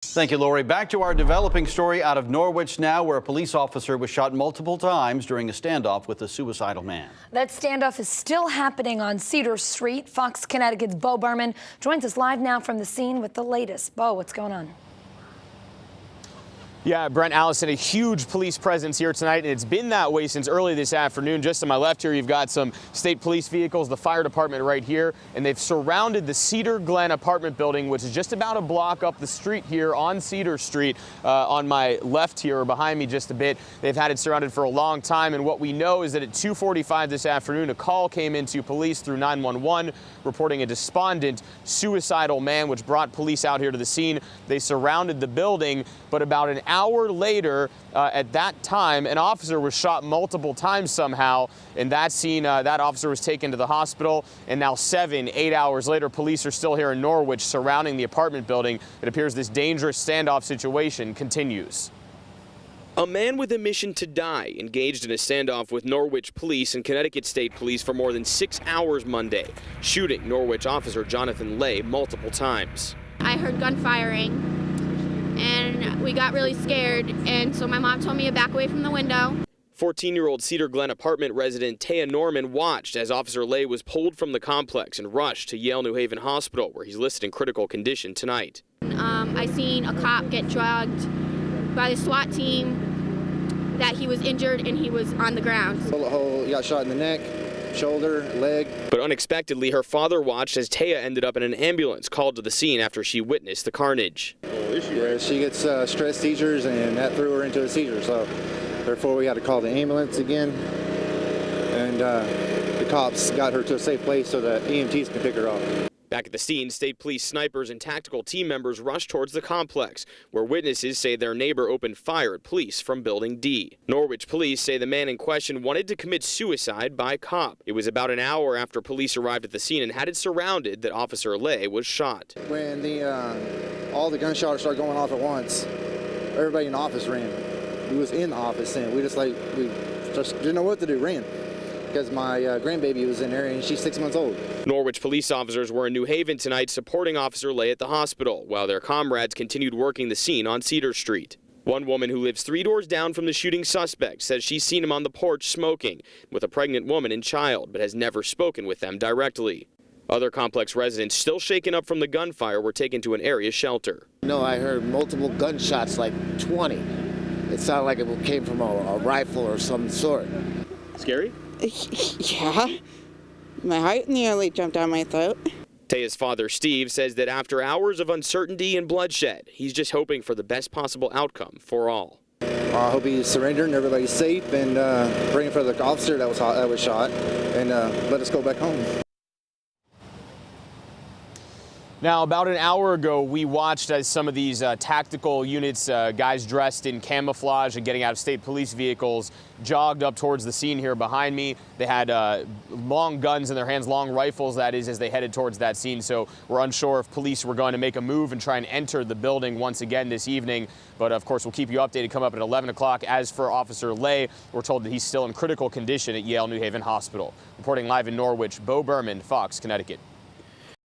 Thank you, Lori. Back to our developing story out of Norwich now, where a police officer was shot multiple times during a standoff with a suicidal man. That standoff is still happening on Cedar Street. Fox Connecticut's Beau Berman joins us live now from the scene with the latest. Beau, what's going on? Yeah, Brent, Allison, a huge police presence here tonight, and it's been that way since early this afternoon. Just to my left here, you've got some state police vehicles, the fire department right here, and they've surrounded the Cedar Glen apartment building, which is just about a block up the street here on Cedar Street. On my left here, or behind me just a bit, they've had it surrounded for a long time, and what we know is that at 2:45 this afternoon, a call came into police through 911 reporting a despondent suicidal man, which brought police out here to the scene. They surrounded the building, but about an hour later, at that time, an officer was shot multiple times somehow. In that scene, that officer was taken to the hospital, and now 8 hours later, police are still here in Norwich surrounding the apartment building. It appears this dangerous standoff situation continues. A man with a mission to die engaged in a standoff with Norwich police and Connecticut State Police for more than 6 hours Monday, shooting Norwich officer Jonathan Lay multiple times. I heard gunfiring, and we got really scared, and so my mom told me to back away from the window. 14-year-old Cedar Glen apartment resident Taya Norman watched as Officer Lay was pulled from the complex and rushed to Yale New Haven Hospital, where he's listed in critical condition tonight. I seen a cop get drugged by the SWAT team, that he was injured and he was on the ground. He got shot in the neck, shoulder, leg. But unexpectedly, her father watched as Taya ended up in an ambulance called to the scene after she witnessed the carnage. Yeah, she gets stress seizures, and that threw her into a seizure. So therefore we had to call the ambulance again, and the cops got her to a safe place so the EMTs can pick her up. Back at the scene, state police snipers and tactical team members rushed towards the complex, where witnesses say their neighbor opened fire at police from Building D. Norwich police say the man in question wanted to commit suicide by cop. It was about an hour after police arrived at the scene and had it surrounded that Officer Lay was shot. When all the gunshots started going off at once, everybody in the office ran. We was in the office, and we just didn't know what to do, ran. Because my grandbaby was in there, and she's 6 months old. Norwich police officers were in New Haven tonight supporting Officer Lay at the hospital, while their comrades continued working the scene on Cedar Street. One woman who lives 3 doors down from the shooting suspect says she's seen him on the porch smoking with a pregnant woman and child, but has never spoken with them directly. Other complex residents still shaken up from the gunfire were taken to an area shelter. No, I heard multiple gunshots, like 20. It sounded like it came from a rifle or some sort. Scary? Yeah, my heart nearly jumped down my throat. Taya's father, Steve, says that after hours of uncertainty and bloodshed, he's just hoping for the best possible outcome for all. I hope he's surrendered and everybody's safe, and bring for the officer that was shot, and let us go back home. Now, about an hour ago, we watched as some of these tactical units, guys dressed in camouflage and getting out of state police vehicles, jogged up towards the scene here behind me. They had long guns in their hands, long rifles, that is, as they headed towards that scene. So we're unsure if police were going to make a move and try and enter the building once again this evening. But of course, we'll keep you updated, come up at 11 o'clock. As for Officer Lay, we're told that he's still in critical condition at Yale New Haven Hospital. Reporting live in Norwich, Beau Berman, Fox, Connecticut.